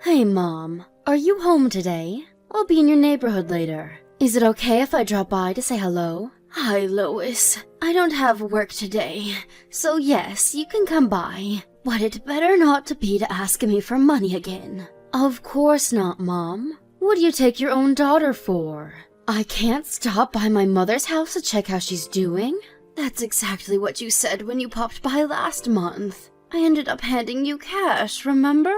Hey, Mom. Are you home today? I'll be in your neighborhood later. Is it okay if I drop by to say hello? Hi, Lois. I don't have work today, so yes, you can come by. But it better not to be to ask me for money again. Of course not, Mom. What do you take your own daughter for? I can't stop by my mother's house to check how she's doing? That's exactly what you said when you popped by last month. I ended up handing you cash, remember?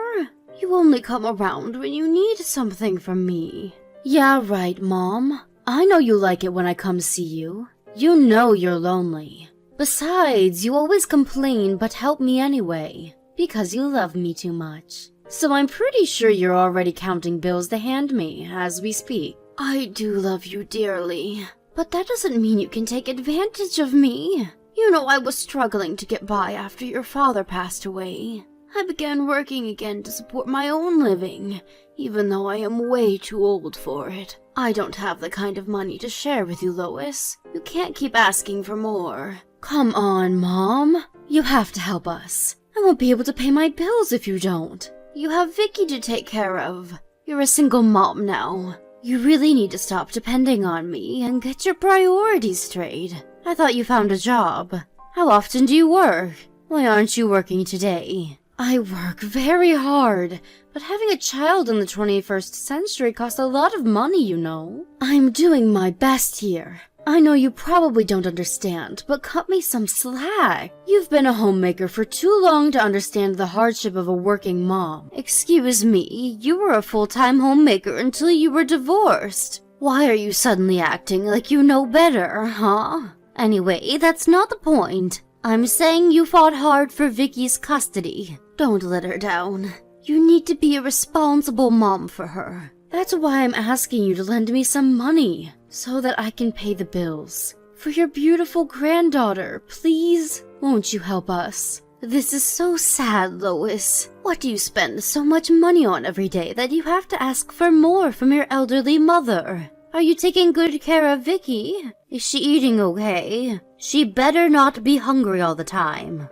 You only come around when you need something from me. Yeah, right, Mom. I know you like it when I come see you. You know you're lonely. Besides, you always complain but help me anyway, because you love me too much. So I'm pretty sure you're already counting bills to hand me as we speak. I do love you dearly, but that doesn't mean you can take advantage of me. You know I was struggling to get by after your father passed away. I began working again to support my own living, even though I am way too old for it. I don't have the kind of money to share with you, Lois. You can't keep asking for more. Come on, Mom. You have to help us. I won't be able to pay my bills if you don't. You have Vicky to take care of. You're a single mom now. You really need to stop depending on me and get your priorities straight. I thought you found a job. How often do you work? Why aren't you working today? I work very hard, but having a child in the 21st century costs a lot of money, you know. I'm doing my best here. I know you probably don't understand, but cut me some slack. You've been a homemaker for too long to understand the hardship of a working mom. Excuse me, you were a full-time homemaker until you were divorced. Why are you suddenly acting like you know better, huh? Anyway, that's not the point. I'm saying you fought hard for Vicky's custody. Don't let her down. You need to be a responsible mom for her. That's why I'm asking you to lend me some money, so that I can pay the bills. For your beautiful granddaughter, please? Won't you help us? This is so sad, Lois. What do you spend so much money on every day that you have to ask for more from your elderly mother? Are you taking good care of Vicky? Is she eating okay? She better not be hungry all the time.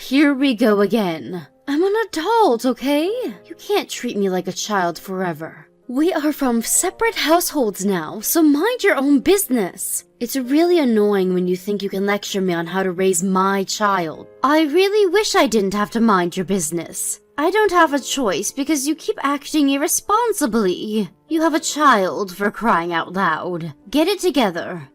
Here we go again. I'm an adult, okay? You can't treat me like a child forever. We are from separate households now, so mind your own business. It's really annoying when you think you can lecture me on how to raise my child. I really wish I didn't have to mind your business. I don't have a choice because you keep acting irresponsibly. You have a child, for crying out loud. Get it together.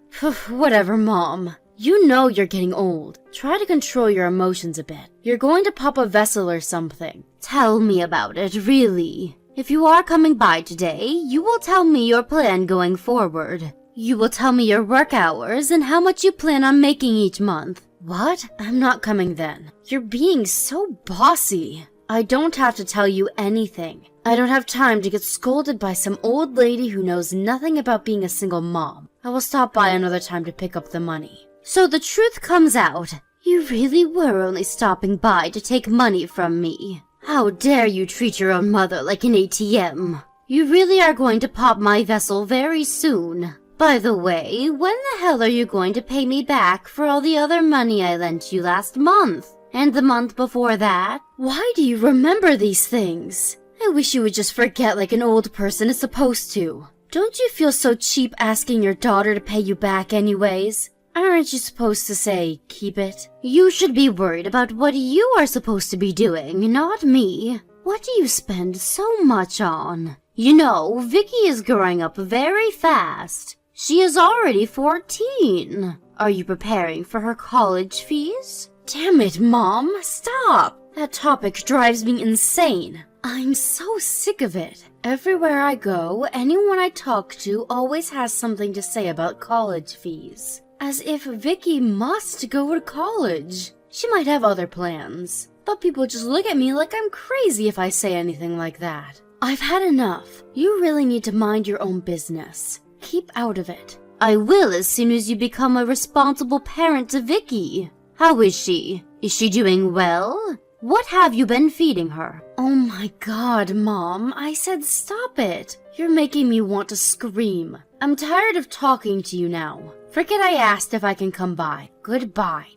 Whatever, Mom. You know you're getting old. Try to control your emotions a bit. You're going to pop a vessel or something. Tell me about it, really. If you are coming by today, you will tell me your plan going forward. You will tell me your work hours and how much you plan on making each month. What? I'm not coming then. You're being so bossy. I don't have to tell you anything. I don't have time to get scolded by some old lady who knows nothing about being a single mom. I will stop by another time to pick up the money. So the truth comes out. You really were only stopping by to take money from me. How dare you treat your own mother like an ATM? You really are going to pop my vessel very soon. By the way, when the hell are you going to pay me back for all the other money I lent you last month? And the month before that? Why do you remember these things? I wish you would just forget like an old person is supposed to. Don't you feel so cheap asking your daughter to pay you back anyways? Aren't you supposed to say, keep it? You should be worried about what you are supposed to be doing, not me. What do you spend so much on? You know, Vicky is growing up very fast. She is already 14. Are you preparing for her college fees? Damn it, Mom, stop! That topic drives me insane. I'm so sick of it. Everywhere I go, anyone I talk to always has something to say about college fees. As if Vicky must go to college. She might have other plans, but people just look at me like I'm crazy if I say anything like that. I've had enough. You really need to mind your own business. Keep out of it. I will as soon as you become a responsible parent to Vicky. How is she? Is she doing well? What have you been feeding her? Oh my God, Mom, I said stop it. You're making me want to scream. I'm tired of talking to you now. Forget I asked if I can come by. Goodbye.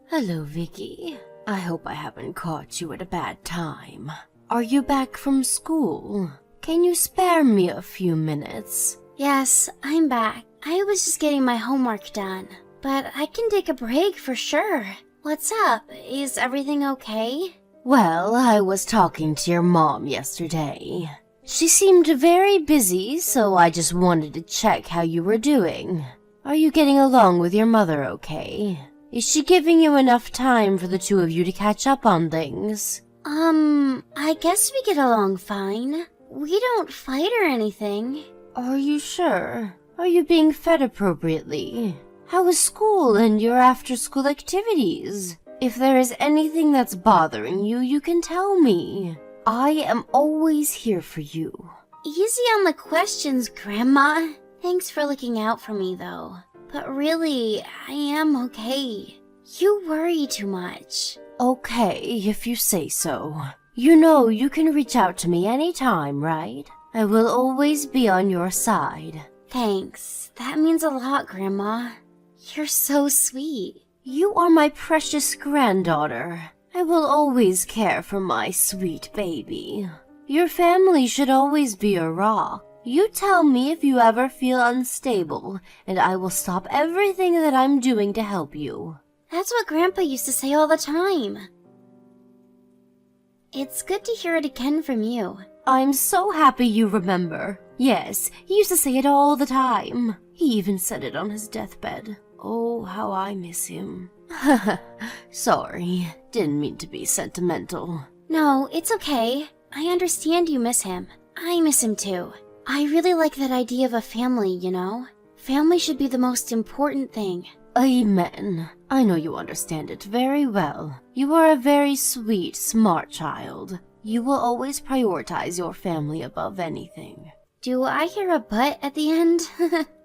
Hello, Vicky. I hope I haven't caught you at a bad time. Are you back from school? Can you spare me a few minutes? Yes, I'm back. I was just getting my homework done. But I can take a break for sure. What's up? Is everything okay? Well, I was talking to your mom yesterday. She seemed very busy, so I just wanted to check how you were doing. Are you getting along with your mother okay? Is she giving you enough time for the two of you to catch up on things? I guess we get along fine. We don't fight or anything. Are you sure? Are you being fed appropriately? How is school and your after-school activities? If there is anything that's bothering you, you can tell me. I am always here for you. Easy on the questions, Grandma. Thanks for looking out for me, though. But really, I am okay. You worry too much. Okay, if you say so. You know you can reach out to me anytime, right? I will always be on your side. Thanks. That means a lot, Grandma. You're so sweet. You are my precious granddaughter. I will always care for my sweet baby. Your family should always be a rock. You tell me if you ever feel unstable, and I will stop everything that I'm doing to help you. That's what Grandpa used to say all the time. It's good to hear it again from you. I'm so happy you remember. Yes, he used to say it all the time. He even said it on his deathbed. Oh, how I miss him. Sorry, didn't mean to be sentimental. No, it's okay. I understand you miss him. I miss him too. I really like that idea of a family, you know? Family should be the most important thing. Amen. I know you understand it very well. You are a very sweet, smart child. You will always prioritize your family above anything. Do I hear a but at the end?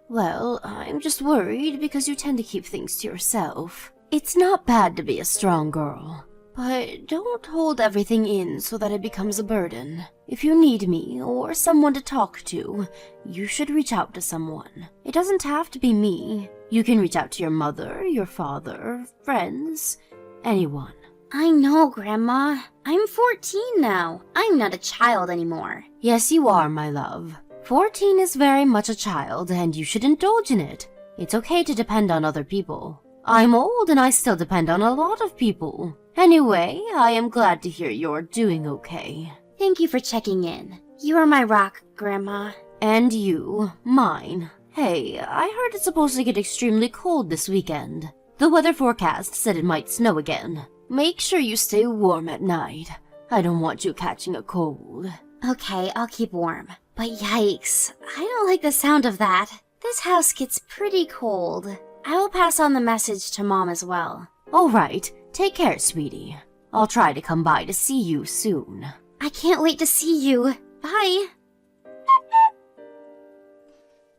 Well, I'm just worried because you tend to keep things to yourself. It's not bad to be a strong girl, but don't hold everything in so that it becomes a burden. If you need me or someone to talk to, you should reach out to someone. It doesn't have to be me. You can reach out to your mother, your father, friends, anyone. I know, Grandma. I'm 14 now. I'm not a child anymore. Yes, you are, my love. 14 is very much a child, and you should indulge in it. It's okay to depend on other people. I'm old, and I still depend on a lot of people. Anyway, I am glad to hear you're doing okay. Thank you for checking in. You are my rock, Grandma. And you, mine. Hey, I heard it's supposed to get extremely cold this weekend. The weather forecast said it might snow again. Make sure you stay warm at night. I don't want you catching a cold. Okay, I'll keep warm. But yikes, I don't like the sound of that. This house gets pretty cold. I will pass on the message to Mom as well. All right, take care, sweetie. I'll try to come by to see you soon. I can't wait to see you. Bye.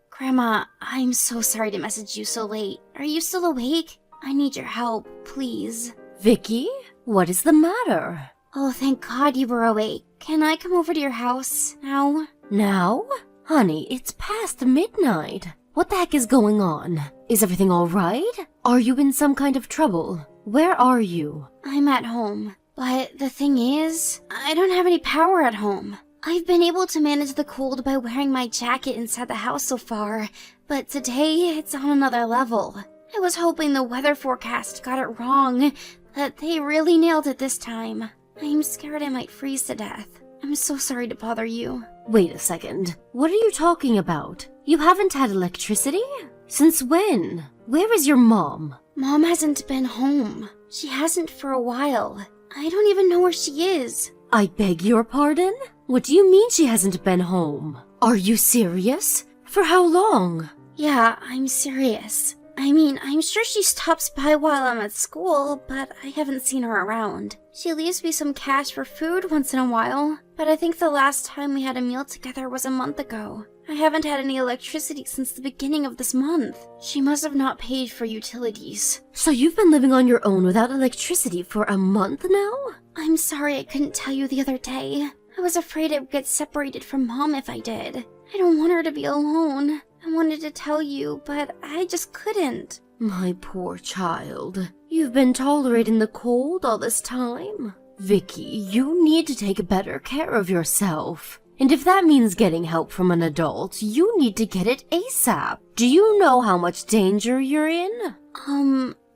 Grandma, I'm so sorry to message you so late. Are you still awake? I need your help, please. Vicky, what is the matter? Oh, thank God you were awake. Can I come over to your house now? Now? Honey, it's past midnight. What the heck is going on? Is everything all right? Are you in some kind of trouble? Where are you? I'm at home. But the thing is, I don't have any power at home. I've been able to manage the cold by wearing my jacket inside the house so far, but today it's on another level. I was hoping the weather forecast got it wrong, but they really nailed it this time. I'm scared I might freeze to death. I'm so sorry to bother you. Wait a second. What are you talking about? You haven't had electricity? Since when? Where is your mom? Mom hasn't been home. She hasn't for a while. I don't even know where she is. I beg your pardon? What do you mean she hasn't been home? Are you serious? For how long? Yeah, I'm serious. I mean, I'm sure she stops by while I'm at school, but I haven't seen her around. She leaves me some cash for food once in a while, but I think the last time we had a meal together was a month ago. I haven't had any electricity since the beginning of this month. She must have not paid for utilities. So you've been living on your own without electricity for a month now? I'm sorry I couldn't tell you the other day. I was afraid I would get separated from Mom if I did. I don't want her to be alone. I wanted to tell you, but I just couldn't. My poor child. You've been tolerating the cold all this time? Vicky, you need to take better care of yourself. And if that means getting help from an adult, you need to get it ASAP. Do you know how much danger you're in?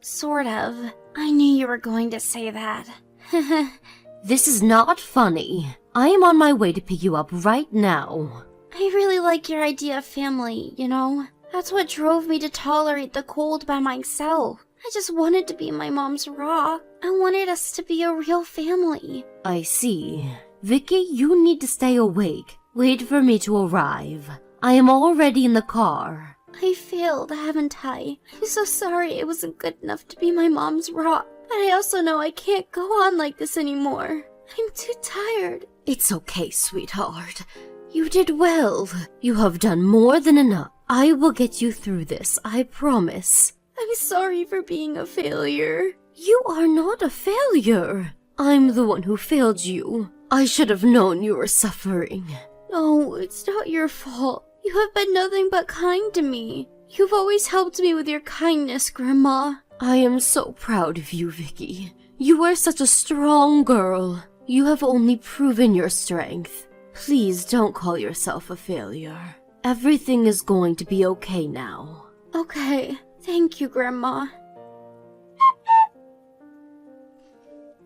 Sort of. I knew you were going to say that. This is not funny. I am on my way to pick you up right now. I really like your idea of family, you know? That's what drove me to tolerate the cold by myself. I just wanted to be my mom's rock. I wanted us to be a real family. I see. Vicky, you need to stay awake. Wait for me to arrive. I am already in the car. I failed, haven't I? I'm so sorry I wasn't good enough to be my mom's rock. But I also know I can't go on like this anymore. I'm too tired. It's okay, sweetheart. You did well. You have done more than enough. I will get you through this, I promise. I'm sorry for being a failure. You are not a failure. I'm the one who failed you. I should have known you were suffering. No, it's not your fault. You have been nothing but kind to me. You've always helped me with your kindness, Grandma. I am so proud of you, Vicky. You are such a strong girl. You have only proven your strength. Please don't call yourself a failure. Everything is going to be okay now. Okay, thank you, Grandma.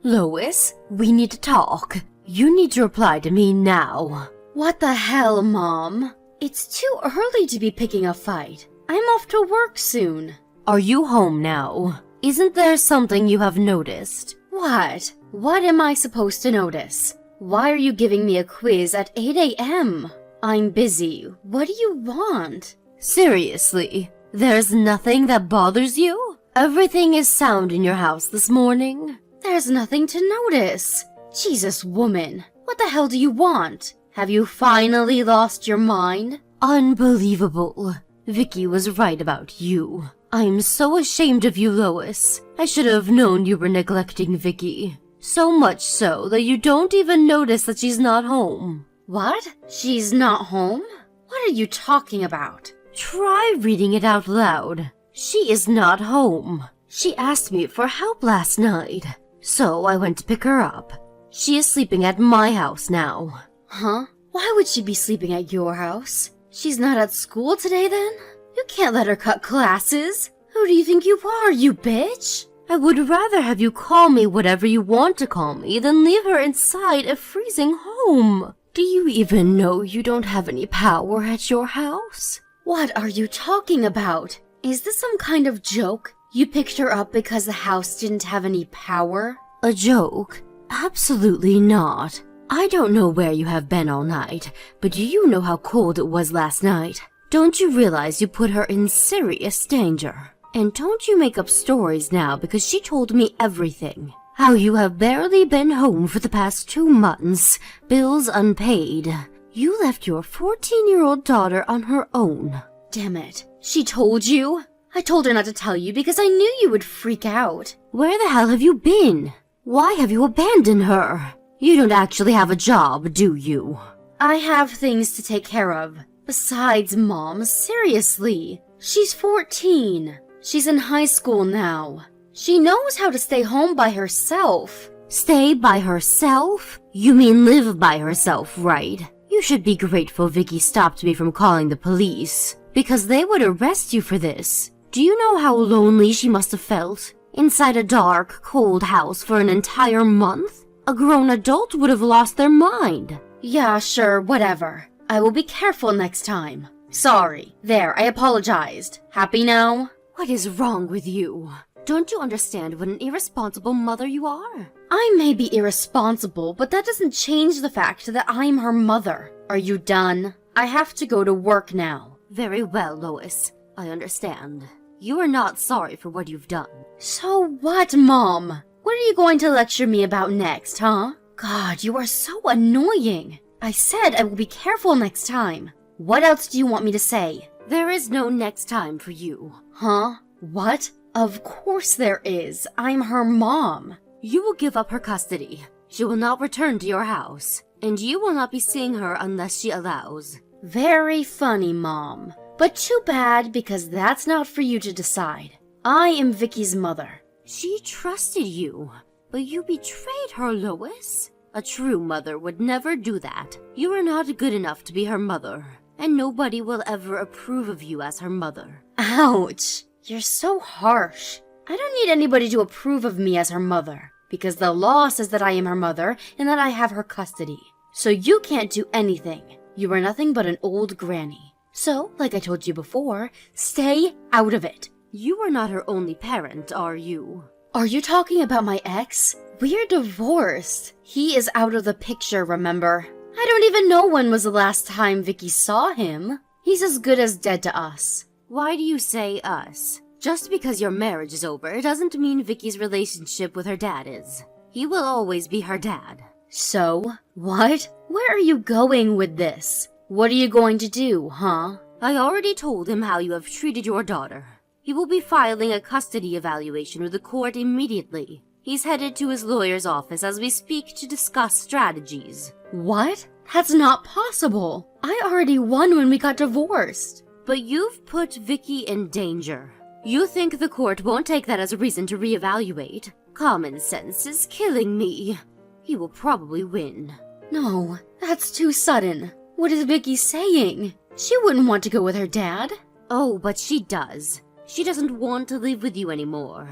Lois, we need to talk. You need to reply to me now. What the hell, Mom? It's too early to be picking a fight. I'm off to work soon. Are you home now? Isn't there something you have noticed? What? What am I supposed to notice? Why are you giving me a quiz at 8 a.m.? I'm busy. What do you want? Seriously, there's nothing that bothers you? Everything is sound in your house this morning? There's nothing to notice. Jesus, woman. What the hell do you want? Have you finally lost your mind? Unbelievable. Vicky was right about you. I'm so ashamed of you, Lois. I should have known you were neglecting Vicky. So much so that you don't even notice that she's not home. What? She's not home? What are you talking about? Try reading it out loud. She is not home. She asked me for help last night, so I went to pick her up. She is sleeping at my house now. Huh? Why would she be sleeping at your house? She's not at school today then? You can't let her cut classes. Who do you think you are, you bitch? I would rather have you call me whatever you want to call me than leave her inside a freezing home. Do you even know you don't have any power at your house? What are you talking about? Is this some kind of joke? You picked her up because the house didn't have any power? A joke? Absolutely not. I don't know where you have been all night, but do you know how cold it was last night? Don't you realize you put her in serious danger? And don't you make up stories now because she told me everything. How you have barely been home for the past 2 months, bills unpaid. You left your 14-year-old daughter on her own. Damn it. She told you? I told her not to tell you because I knew you would freak out. Where the hell have you been? Why have you abandoned her? You don't actually have a job, do you? I have things to take care of. Besides, Mom, seriously. She's 14. She's in high school now. She knows how to stay home by herself. Stay by herself? You mean live by herself, right? You should be grateful Vicky stopped me from calling the police, because they would arrest you for this. Do you know how lonely she must have felt? Inside a dark, cold house for an entire month? A grown adult would have lost their mind. Yeah, sure, whatever. I will be careful next time. Sorry. There, I apologized. Happy now? What is wrong with you? Don't you understand what an irresponsible mother you are? I may be irresponsible, but that doesn't change the fact that I'm her mother. Are you done? I have to go to work now. Very well, Lois. I understand. You are not sorry for what you've done. So what, Mom? What are you going to lecture me about next, huh? God, you are so annoying. I said I will be careful next time. What else do you want me to say? There is no next time for you. Huh? What? Of course there is. I'm her mom. You will give up her custody. She will not return to your house. And you will not be seeing her unless she allows. Very funny, Mom. But too bad, because that's not for you to decide. I am Vicky's mother. She trusted you, but you betrayed her, Lois. A true mother would never do that. You are not good enough to be her mother, and nobody will ever approve of you as her mother. Ouch! You're so harsh. I don't need anybody to approve of me as her mother, because the law says that I am her mother and that I have her custody. So you can't do anything. You are nothing but an old granny. So, like I told you before, stay out of it. You are not her only parent, are you? Are you talking about my ex? We're divorced. He is out of the picture, remember? I don't even know when was the last time Vicky saw him. He's as good as dead to us. Why do you say us? Just because your marriage is over doesn't mean Vicky's relationship with her dad is. He will always be her dad. So, what? Where are you going with this? What are you going to do, huh? I already told him how you have treated your daughter. He will be filing a custody evaluation with the court immediately. He's headed to his lawyer's office as we speak to discuss strategies. What? That's not possible. I already won when we got divorced. But you've put Vicky in danger. You think the court won't take that as a reason to reevaluate? Common sense is killing me. He will probably win. No, that's too sudden. What is Vicky saying? She wouldn't want to go with her dad. Oh, but she does. She doesn't want to live with you anymore.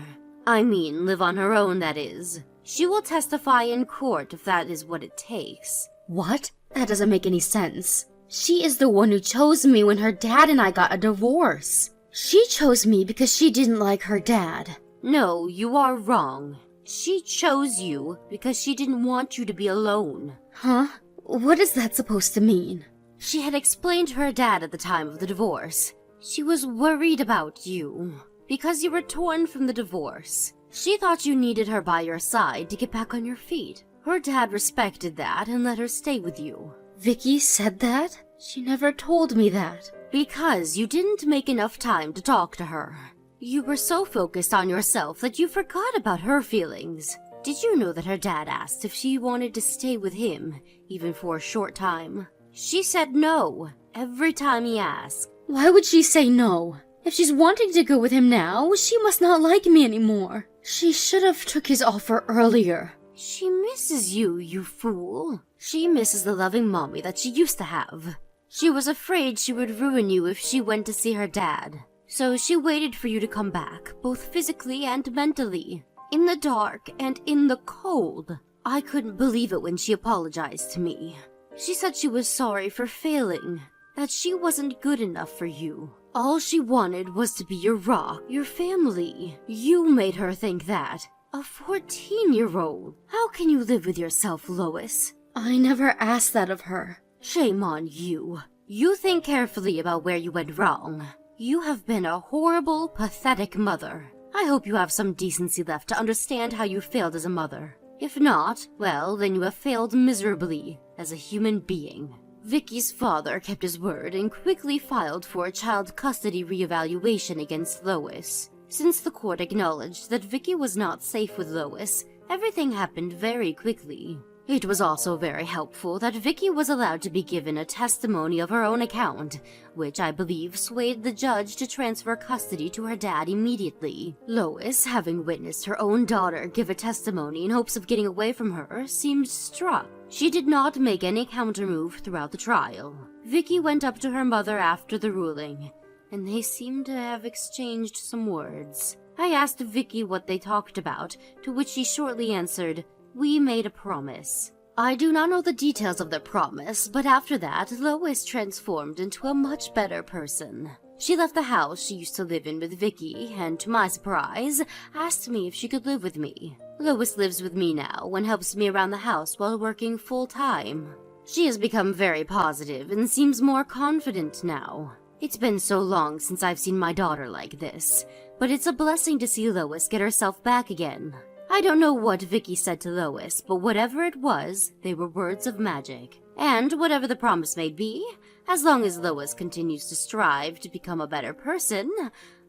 I mean, live on her own, that is. She will testify in court if that is what it takes. What? That doesn't make any sense. She is the one who chose me when her dad and I got a divorce. She chose me because she didn't like her dad. No, you are wrong. She chose you because she didn't want you to be alone. Huh? What is that supposed to mean? She had explained to her dad at the time of the divorce. She was worried about you because you were torn from the divorce. She thought you needed her by your side to get back on your feet. Her dad respected that and let her stay with you. Vicky said that? She never told me that. Because you didn't make enough time to talk to her. You were so focused on yourself that you forgot about her feelings. Did you know that her dad asked if she wanted to stay with him, even for a short time? She said no, every time he asked. Why would she say no? If she's wanting to go with him now, she must not like me anymore. She should have took his offer earlier. She misses you, you fool. She misses the loving mommy that she used to have. She was afraid she would ruin you if she went to see her dad. So she waited for you to come back, both physically and mentally. In the dark and in the cold. I couldn't believe it when she apologized to me. She said she was sorry for failing, that she wasn't good enough for you. All she wanted was to be your rock, your family. You made her think that. A 14-year-old. How can you live with yourself, Lois? I never asked that of her. Shame on you. You think carefully about where you went wrong. You have been a horrible, pathetic mother. I hope you have some decency left to understand how you failed as a mother. If not, well, then you have failed miserably as a human being. Vicky's father kept his word and quickly filed for a child custody reevaluation against Lois. Since the court acknowledged that Vicky was not safe with Lois, everything happened very quickly. It was also very helpful that Vicky was allowed to be given a testimony of her own account, which I believe swayed the judge to transfer custody to her dad immediately. Lois, having witnessed her own daughter give a testimony in hopes of getting away from her, seemed struck. She did not make any countermove throughout the trial. Vicky went up to her mother after the ruling, and they seemed to have exchanged some words. I asked Vicky what they talked about, to which she shortly answered, "We made a promise." I do not know the details of the promise, but after that, Lois transformed into a much better person. She left the house she used to live in with Vicky, and to my surprise, asked me if she could live with me. Lois lives with me now and helps me around the house while working full-time. She has become very positive and seems more confident now. It's been so long since I've seen my daughter like this, but it's a blessing to see Lois get herself back again. I don't know what Vicky said to Lois, but whatever it was, they were words of magic. And whatever the promise may be, as long as Lois continues to strive to become a better person,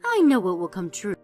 I know it will come true.